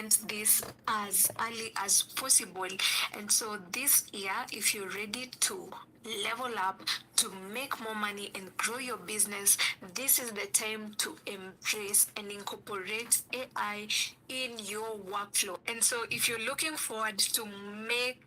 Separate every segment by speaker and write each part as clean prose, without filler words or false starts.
Speaker 1: implement this as early as possible. And so this year, if you're ready to level up, to make more money and grow your business, this is the time to embrace and incorporate AI in your workflow. And so if you're looking forward to make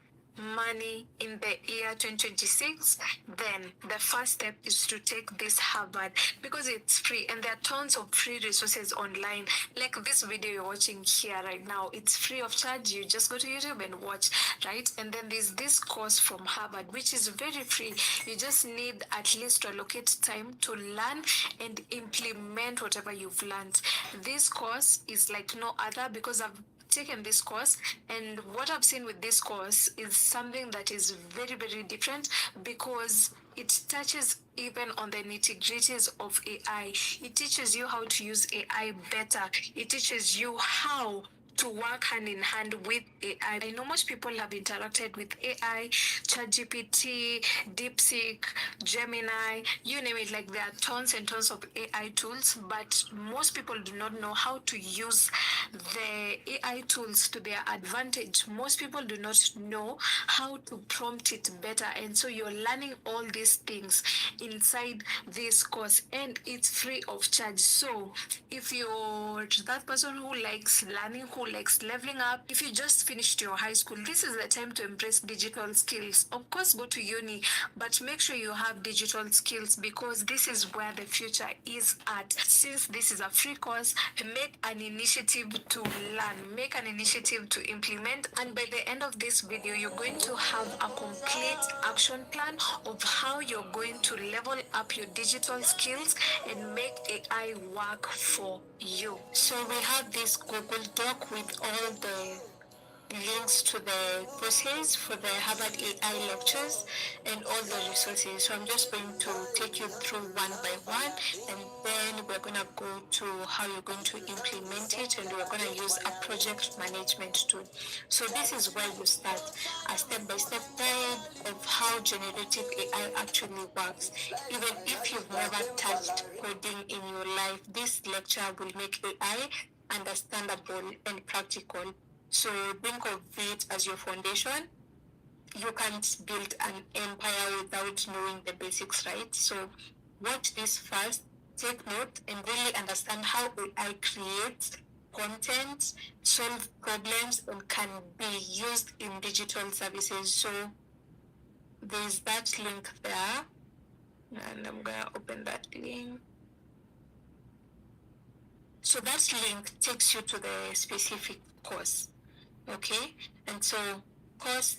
Speaker 1: money in the year 2026, then the first step is to take this Harvard, because it's free and there are tons of free resources online. Like this video you're watching here right now, it's free of charge. You just go to YouTube and watch, right? And then there's this course from Harvard, which is very free. You just need at least to allocate time to learn and implement whatever you've learned. This course is like no other, because I've taken this course, and what I've seen with this course is something that is very, very different, because it touches even on the nitty-gritties of AI. It teaches you how to use AI better. It teaches you how to work hand in hand with AI. I know most people have interacted with AI, ChatGPT, DeepSeek, Gemini, you name it. Like there are tons and tons of AI tools, but most people do not know how to use the AI tools to their advantage. Most people do not know how to prompt it better, and so you're learning all these things inside this course, and it's free of charge. So if you're that person who likes learning, who likes leveling up, if you just finished your high school, this is the time to embrace digital skills. Of course, go to uni, but make sure you have digital skills, because this is where the future is at. Since this is a free course, make an initiative to learn, make an initiative to implement, and by the end of this video, you're going to have a complete action plan of how you're going to level up your digital skills and make AI work for you. So we have this Google Doc with all the links to the courses for the Harvard AI lectures and all the resources. So I'm just going to take you through one by one, and then we're going to go to how you're going to implement it, and we're going to use a project management tool. So this is where you start, a step-by-step guide of how generative AI actually works. Even if you've never touched coding in your life, this lecture will make AI understandable and practical. So think of it as your foundation. You can't build an empire without knowing the basics, right? So watch this first, take note, and really understand how AI creates content, solve problems, and can be used in digital services. So there's that link there, and I'm gonna open that link. So that link takes you to the specific course. Okay, and so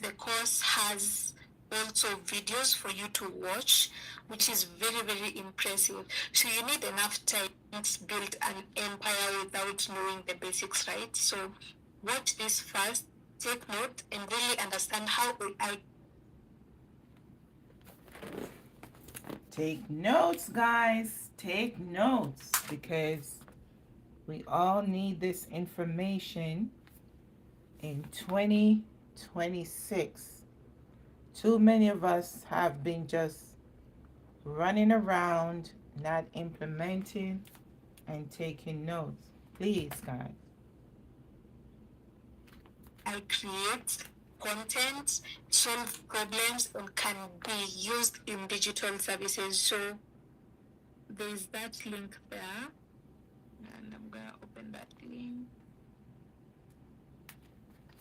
Speaker 1: the course has also videos for you to watch, which is very, very impressive. So you need enough time to build an empire without knowing the basics, right? So watch this first, take note, and really understand how I
Speaker 2: Take notes, guys. Take notes, because we all need this information in 2026. Too many of us have been just running around, not implementing and taking notes. Please, guys.
Speaker 1: create content, solve problems, and can be used in digital services. So there's that link there, and I'm gonna open that link.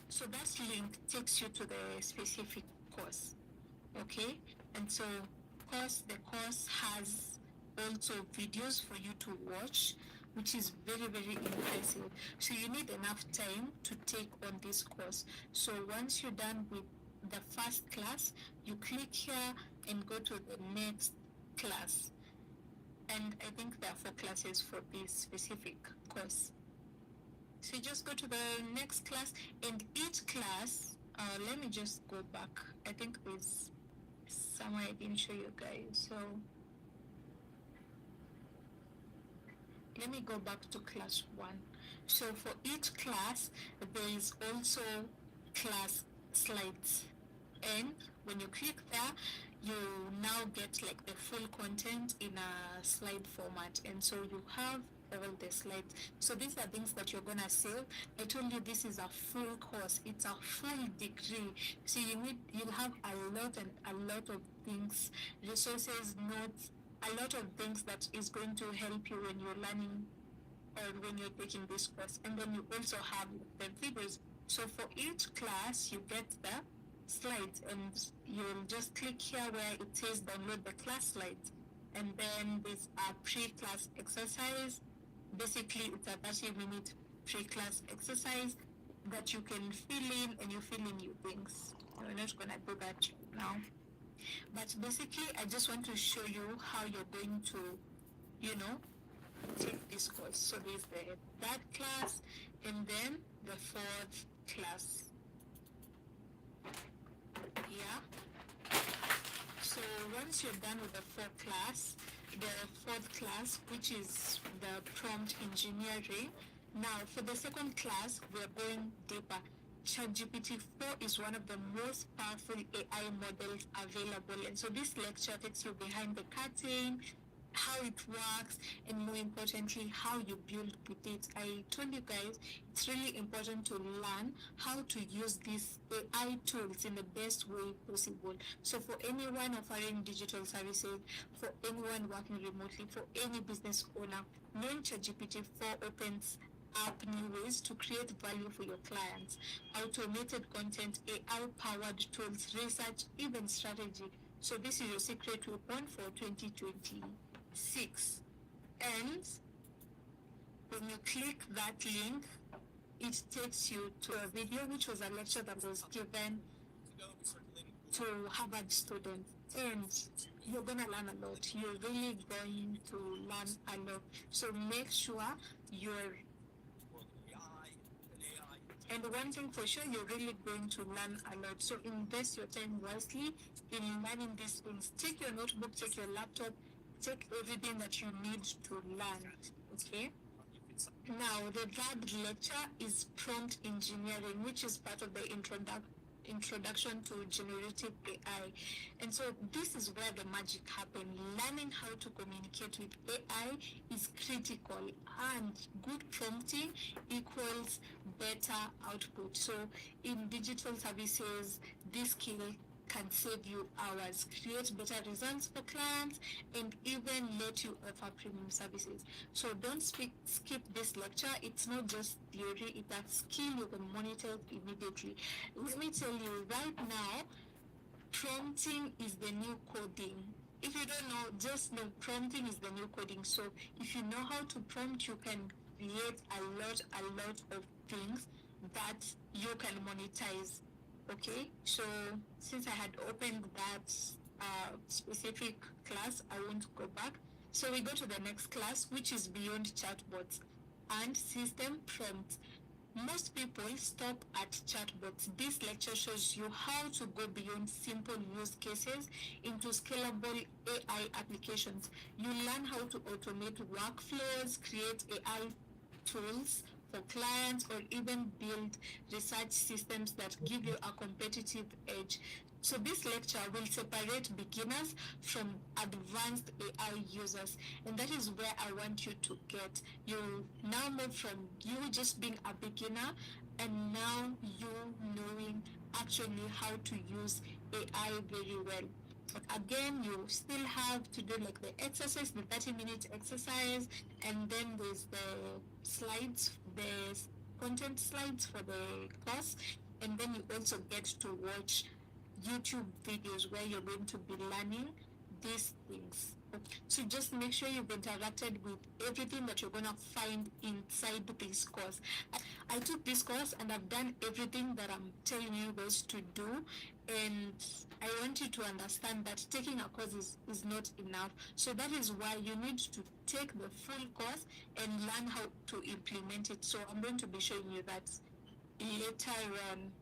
Speaker 1: So that link takes you to the specific course. Okay, and so the course has also videos for you to watch, which is very, very impressive. So you need enough time to take on this course. So once you're done with the first class, you click here and go to the next class. And I think there are 4 classes for this specific course. So you just go to the next class, and each class, let me just go back. I think there's somewhere I didn't show you guys. So let me go back to class 1. So for each class, there is also class slides. And when you click there, you now get like the full content in a slide format. And so you have
Speaker 3: all the slides. So these are things that you're gonna save. I told you this is a full course. It's a full degree. So you'll have a lot of things, resources, notes, a lot of things that is going to help you when you're learning or when you're taking this course. And then you also have the videos. So for each class, you get the slides, and you'll just click here where it says download the class slides. And then there's a pre-class exercise. Basically, it's a 30-minute pre-class exercise that you can fill in, and you fill in your things. We're not going to do that now. But basically, I just want to show you how you're going to, take this course. So there's the third class and then the fourth class. Yeah. So once you're done with the fourth class, which is the prompt engineering. Now for the second class, we're going deeper. ChatGPT 4 is one of the most powerful AI models available. And so this lecture takes you behind the curtain, how it works, and more importantly, how you build with it. I told you guys it's really important to learn how to use these AI tools in the best way possible. So for anyone offering digital services, for anyone working remotely, for any business owner, knowing ChatGPT 4 opens up new ways to create value for your clients. Automated content, AI-powered tools, research, even strategy. So this is your secret weapon for 2026. And when you click that link, it takes you to a video, which was a lecture that was given to Harvard students. And you're going to learn a lot. You're really going to learn a lot. So make sure you're And one thing for sure, you're really going to learn a lot. So invest your time wisely in learning these things. Take your notebook, take your laptop, take everything that you need to learn. Okay? Now, the third lecture is prompt engineering, which is part of the introduction to generative AI. And so this is where the magic happens. Learning how to communicate with AI is critical, and good prompting equals better output. So in digital services, this skill can save you hours, create better results for clients, and even let you offer premium services. So don't skip this lecture. It's not just theory, it's a skill you can monitor immediately. Let me tell you right now, prompting is the new coding. If you don't know, just know prompting is the new coding. So if you know how to prompt, you can create a lot of things that you can monetize. Okay, so since I had opened that specific class, I won't go back. So we go to the next class, which is beyond chatbots and system prompts. Most people stop at chatbots. This lecture shows you how to go beyond simple use cases into scalable AI applications. You learn how to automate workflows, create AI tools for clients, or even build research systems that give you a competitive edge. So this lecture will separate beginners from advanced AI users, and that is where I want you to get. You now move from you just being a beginner, and now you knowing actually how to use AI very well. But again, you still have to do like the exercise, the 30-minute exercise, and then there's the slides, the content slides for the course, and then you also get to watch YouTube videos where you're going to be learning these things. So just make sure you've interacted with everything that you're going to find inside this course. I took this course and I've done everything that I'm telling you guys to do, and I want you to understand that taking a course is not enough. So that is why you need to take the full course and learn how to implement it. So I'm going to be showing you that later on.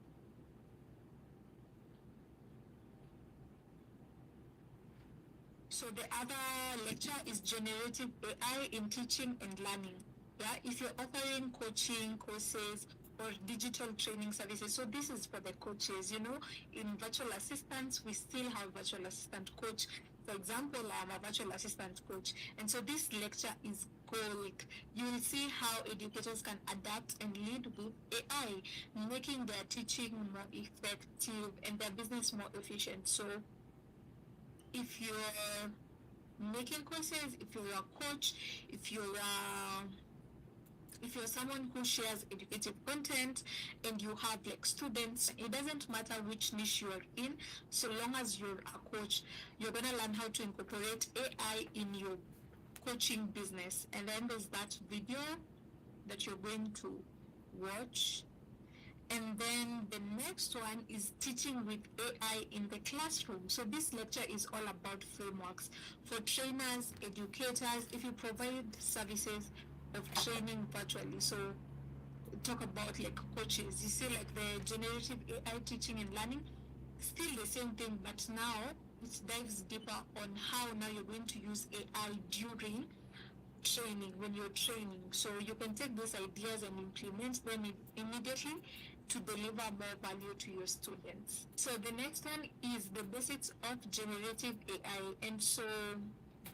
Speaker 3: So the other lecture is generative AI in teaching and learning. Yeah, if you're offering coaching courses or digital training services, so this is for the coaches. In virtual assistants, we still have virtual assistant coach. For example, I'm a virtual assistant coach, and so this lecture is gold. You will see how educators can adapt and lead with AI, making their teaching more effective and their business more efficient. So if you're making courses, if you're a coach, if you're a if you're someone who shares educative content and you have like students, it doesn't matter which niche you're in, so long as you're a coach, you're going to learn how to incorporate AI in your coaching business. And then there's that video that you're going to watch. And then the next one is teaching with AI in the classroom. So this lecture is all about frameworks for trainers, educators, if you provide services of training virtually. So talk about like coaches. You see like the generative AI teaching and learning, still the same thing, but now it dives deeper on how now you're going to use AI during training, when you're training. So you can take those ideas and implement them immediately to deliver more value to your students. So the next one is the basics of generative AI. And so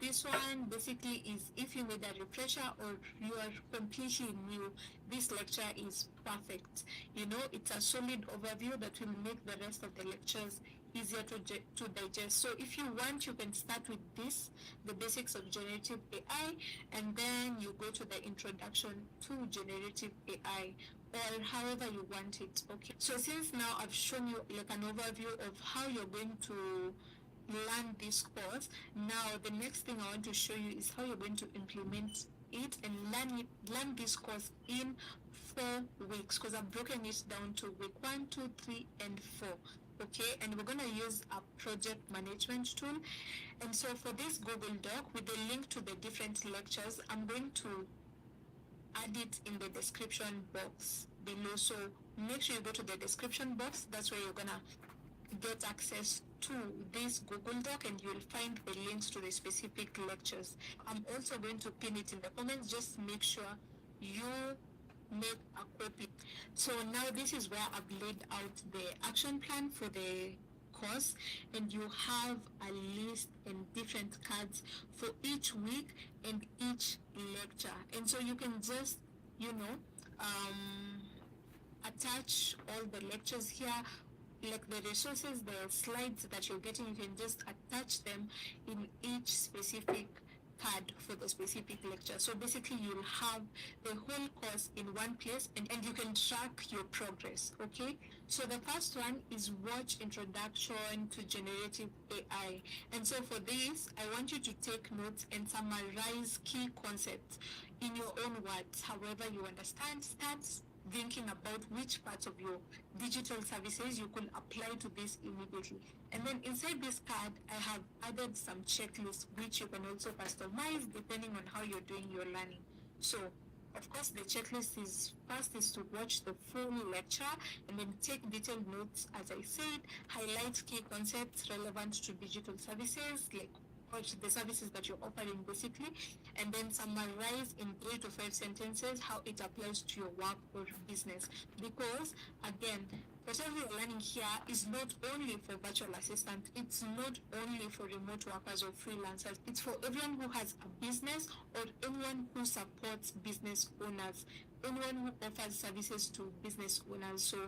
Speaker 3: this one basically is if you need a refresher or you are completely new, this lecture is perfect. You know, it's a solid overview that will make the rest of the lectures easier to digest. So if you want, you can start with this, the basics of generative AI, and then you go to the introduction to generative AI, or however you want it. Okay, so since now I've shown you like an overview of how you're going to learn this course, now the next thing I want to show you is how you're going to implement it and learn this course in 4 weeks, because I've broken it down to week 1, 2, 3, and 4. Okay, and we're going to use a project management tool. And so for this Google Doc with the link to the different lectures, I'm going to add it in the description box below. So make sure you go to the description box. That's where you're going to get access to this Google Doc, and you'll find the links to the specific lectures. I'm also going to pin it in the comments. Just make sure you make a copy. So now this is where I've laid out the action plan for the course, and you have a list and different cards for each week and each lecture. And so you can just, attach all the lectures here, like the resources, the slides that you're getting, you can just attach them in each specific card for the specific lecture. So basically you'll have the whole course in one place, and you can track your progress. Okay, so the first one is watch introduction to generative AI. And so for this, I want you to take notes and summarize key concepts in your own words, however you understand. Start thinking about which parts of your digital services you could apply to this immediately. And then inside this card, I have added some checklists which you can also customize depending on how you're doing your learning. So, of course, the checklist is first is to watch the full lecture and then take detailed notes, as I said, highlight key concepts relevant to digital services, like the services that you're offering basically, and then summarize in 3 to 5 sentences how it applies to your work or business. Because again, whatever you're learning here is not only for virtual assistants, it's not only for remote workers or freelancers, it's for everyone who has a business or anyone who supports business owners, anyone who offers services to business owners. So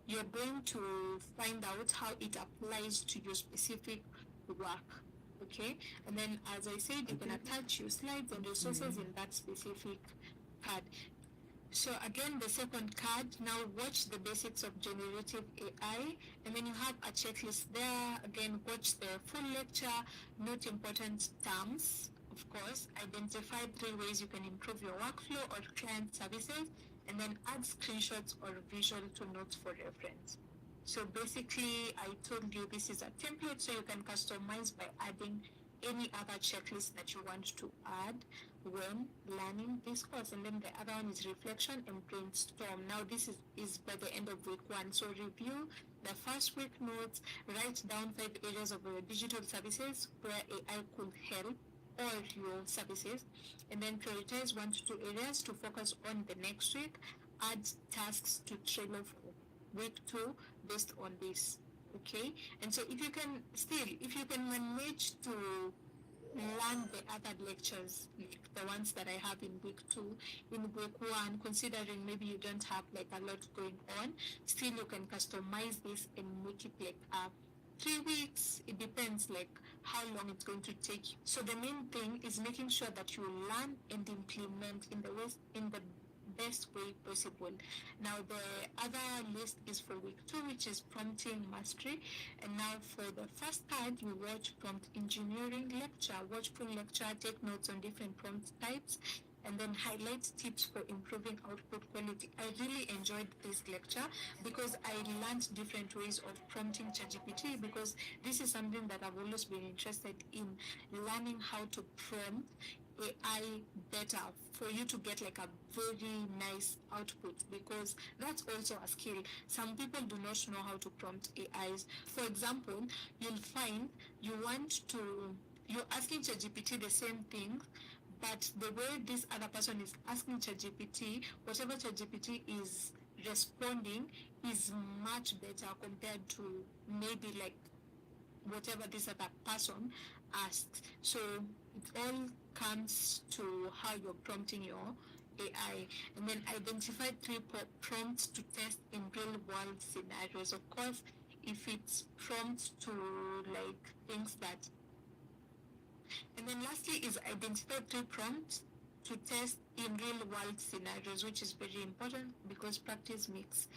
Speaker 3: you're going to find out how it applies to your specific work. Okay, and then as I said, you can attach your slides and resources in that specific card. So again, the second card, now watch the basics of generative AI, and then you have a checklist there. Again, watch the full lecture, note important terms, of course, identify 3 ways you can improve your workflow or client services, and then add screenshots or visual to notes for reference. So basically, I told you this is a template, so you can customize by adding any other checklist that you want to add when learning this course. And then the other one is reflection and brainstorm. Now this is by the end of week 1. So review the first week notes, write down 5 areas of your digital services where AI could help all your services, and then prioritize 1 to 2 areas to focus on the next week. Add tasks to trailer for week 2 based on this. Okay, and so if you can manage to learn the other lectures, like the ones that I have in week 2. In week 1, considering maybe you don't have like a lot going on, still you can customize this and make it like 3 weeks. It depends like how long it's going to take you. So the main thing is making sure that you learn and implement in the best way possible. Now the other list is for week 2, which is prompting mastery. And now for the first part, you watch prompt engineering lecture, watch full lecture, take notes on different prompt types, and then highlight tips for improving output quality. I really enjoyed this lecture because I learned different ways of prompting ChatGPT, because this is something that I've always been interested in, learning how to prompt AI better for you to get like a very nice output, because that's also a skill. Some people do not know how to prompt AIs. For example, you'll find you're asking ChatGPT the same thing, but the way this other person is asking ChatGPT, whatever ChatGPT is responding is much better compared to maybe like whatever this other person asks. So it all comes to how you're prompting your AI, and then identify 3 prompts to test in real world scenarios. Of course, if it's prompts to like things that, and then lastly is identify 3 prompts to test in real world scenarios, which is very important because practice makes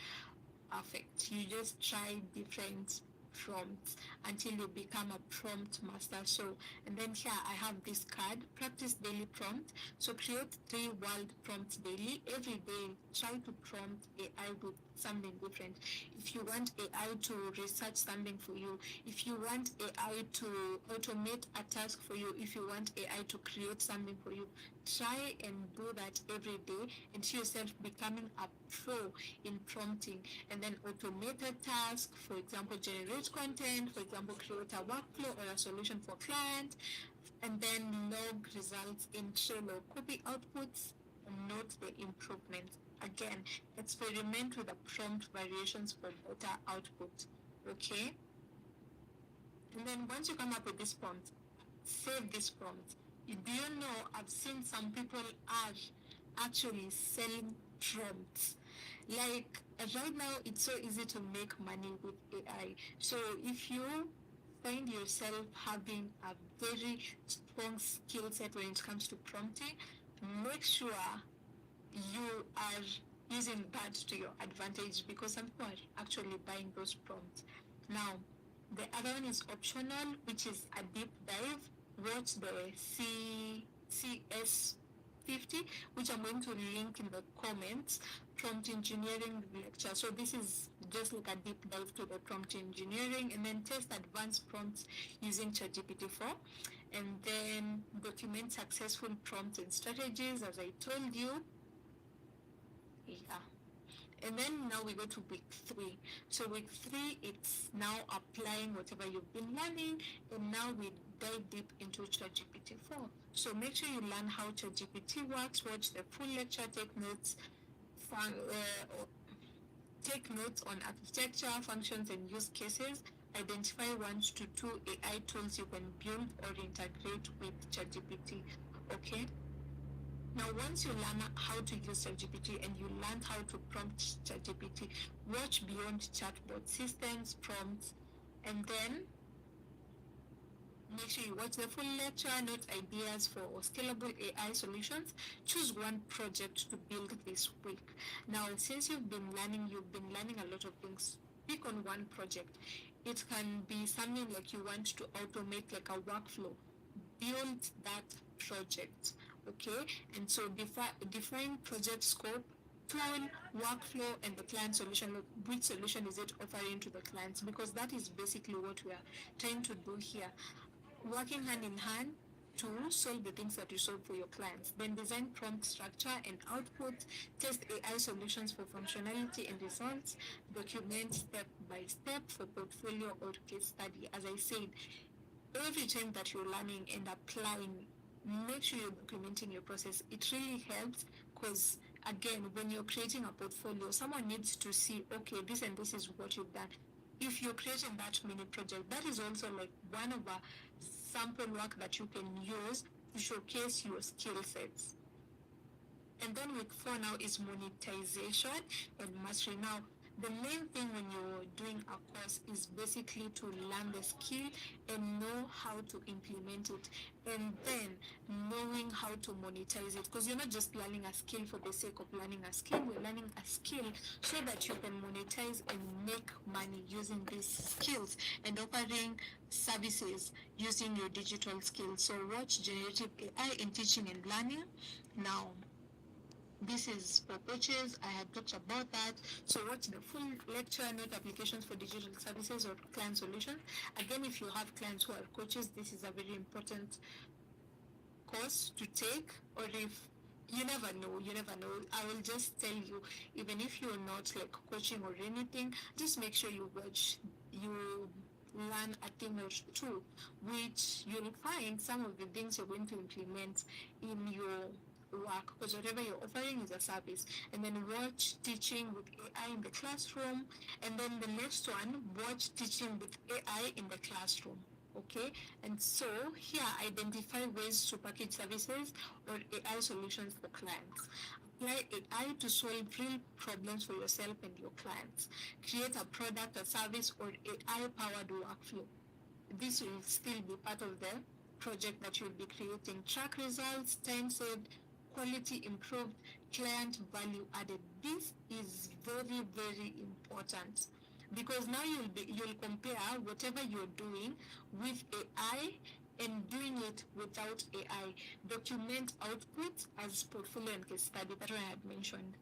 Speaker 3: perfect. You just try different prompts until you become a prompt master. So, and then here I have this card, practice daily prompt. So create 3 world prompts daily. Every day, try to prompt AI with something different. If you want AI to research something for you, if you want AI to automate a task for you, if you want AI to create something for you, try and do that every day and see yourself becoming a pro in prompting. And then automate a task, for example, generate content, for example, create a workflow or a solution for client, and then log results in Trello, copy outputs, and note the improvements. Again, experiment with the prompt variations for better output. Okay? And then once you come up with this prompt, save this prompt. Do you know, I've seen some people are actually selling prompts. Like right now, it's so easy to make money with AI. So if you find yourself having a very strong skill set when it comes to prompting, make sure you are using that to your advantage, because some people are actually buying those prompts. Now, the other one is optional, which is a deep dive. Watch the CS 50, which I'm going to link in the comments, prompt engineering lecture. So this is just like a deep dive to the prompt engineering, and then test advanced prompts using ChatGPT 4, and then document successful prompts and strategies, as I told you. Yeah. And then now we go to week 3. So week 3, it's now applying whatever you've been learning, and now we dive deep into ChatGPT 4. So make sure you learn how ChatGPT works, watch the full lecture, take notes on architecture, functions, and use cases. Identify 1 to 2 AI tools you can build or integrate with ChatGPT. Okay? Now, once you learn how to use ChatGPT and you learn how to prompt ChatGPT, watch beyond chatbot systems, prompts, and then make sure you watch the full lecture, note ideas for scalable AI solutions. Choose 1 project to build this week. Now, since you've been learning a lot of things. Pick on 1 project. It can be something like you want to automate like a workflow. Build that project. Okay, and so define project scope, tool, workflow, and the client solution. Which solution is it offering to the clients? Because that is basically what we are trying to do here. Working hand in hand to solve the things that you solve for your clients. Then design prompt structure and output, test AI solutions for functionality and results, document step by step for portfolio or case study. As I said, every time that you're learning and applying, make sure you're documenting your process. It really helps because, again, when you're creating a portfolio, someone needs to see, okay, this and this is what you've done. if you're creating that mini project, that is also like one of a sample work that you can use to showcase your skill sets. And then week 4 now is monetization and mastery. Now, the main thing when you're doing a course is basically to learn the skill and know how to implement it, and then knowing how to monetize it, because you're not just learning a skill for the sake of learning a skill. You're learning a skill so that you can monetize and make money using these skills and offering services using your digital skills. So watch generative AI in teaching and learning. Now, this is for coaches. I had talked about that. So watch the full lecture, note applications for digital services or client solutions. Again, if you have clients who are coaches, this is a very important course to take. Or if you never know. I will just tell you, even if you're not like coaching or anything, just make sure you learn a thing or two, which you'll find some of the things you're going to implement in your work, because whatever you're offering is a service. And then watch teaching with AI in the classroom, and then the next one, watch teaching with AI in the classroom. Okay, and so here identify ways to package services or AI solutions for clients. Apply AI to solve real problems for yourself and your clients. Create a product, a service, or AI powered workflow. This will still be part of the project that you'll be creating. Track results, time saved, quality improved, client value added. This is very, very important, because now you'll compare whatever you're doing with AI and doing it without AI. Document outputs as portfolio and case study that I had mentioned.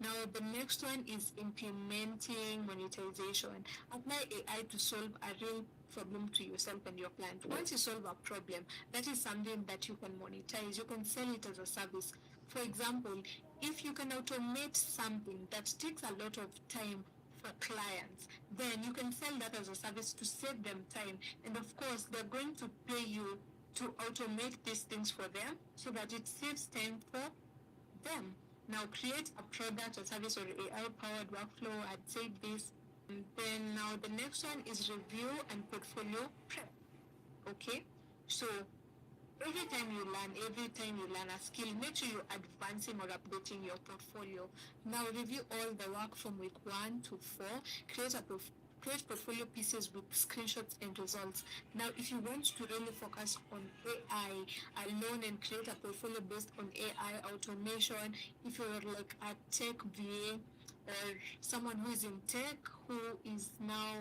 Speaker 3: Now, the next one is implementing monetization. Apply AI to solve a real problem to yourself and your client. Once you solve a problem, that is something that you can monetize. You can sell it as a service. For example, if you can automate something that takes a lot of time for clients, then you can sell that as a service to save them time. And of course, they're going to pay you to automate these things for them so that it saves time for them. Now create a product or service or AI powered workflow. I'd say this. And then now the next one is review and portfolio prep. Okay, so every time you learn a skill, make sure you're advancing or updating your portfolio. Now review all the work from week 1 to 4. Create portfolio pieces with screenshots and results. Now, if you want to really focus on AI alone and create a portfolio based on AI automation, if you're like a tech VA or someone who is in tech who is now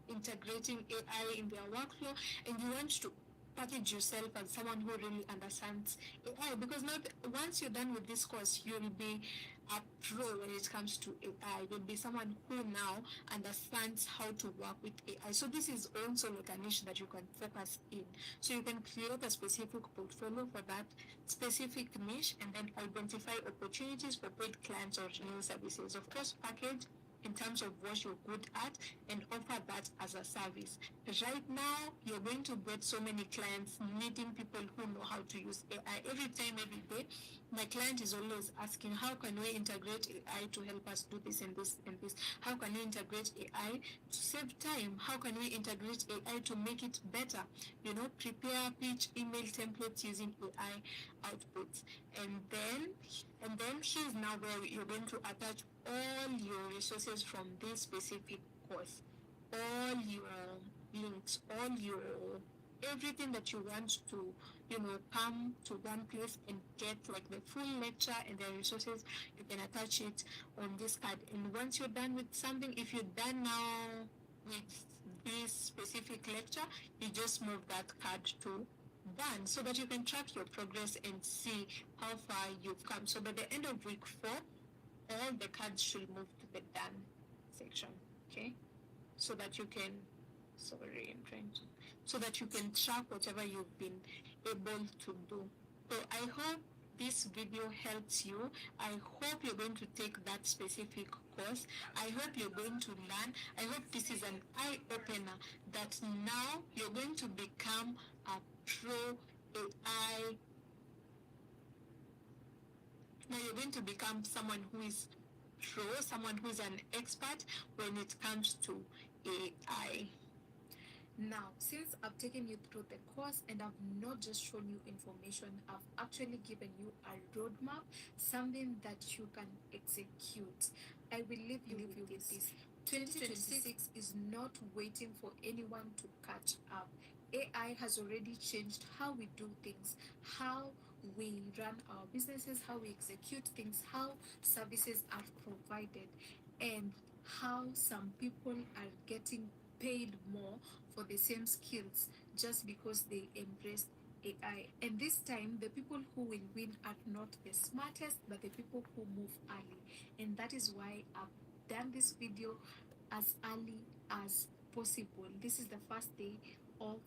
Speaker 3: integrating AI in their workflow, and you want to package yourself as someone who really understands AI, because now once you're done with this course, you'll be a pro when it comes to AI. You'll be someone who now understands how to work with AI. So this is also like a niche that you can focus in. So you can create a specific portfolio for that specific niche, and then identify opportunities for paid clients or new services. Of course, package in terms of what you're good at and offer that as a service. Right now, you're going to get so many clients needing people who know how to use AI. Every time, every day, my client is always asking, how can we integrate AI to help us do this and this and this? How can we integrate AI to save time? How can we integrate AI to make it better? Prepare pitch email templates using AI outputs. And then here's now where you're going to attach all your resources from this specific course, all your links, all your everything that you want to, come to one place and get like the full lecture and the resources, you can attach it on this card. And once you're done with something, if you're done now with this specific lecture, you just move that card to done, so that you can track your progress and see how far you've come. So by the end of week 4, all the cards should move to the done section. Okay, so that you can so that you can track whatever you've been able to do. So I hope this video helps you. I hope you're going to take that specific course. I hope you're going to learn. I hope this is an eye-opener that now you're going to become a pro AI. Now you're going to become someone who is pro, someone who's an expert when it comes to AI.
Speaker 1: Now, since I've taken you through the course and I've not just shown you information, I've actually given you a roadmap, something that you can execute. I will leave you with this. 2026 is not waiting for anyone to catch up. AI has already changed how we do things, how we run our businesses, how we execute things, how services are provided, and how some people are getting paid more for the same skills just because they embraced AI. And this time, the people who will win are not the smartest, but the people who move early. And that is why I've done this video as early as possible. This is the first day of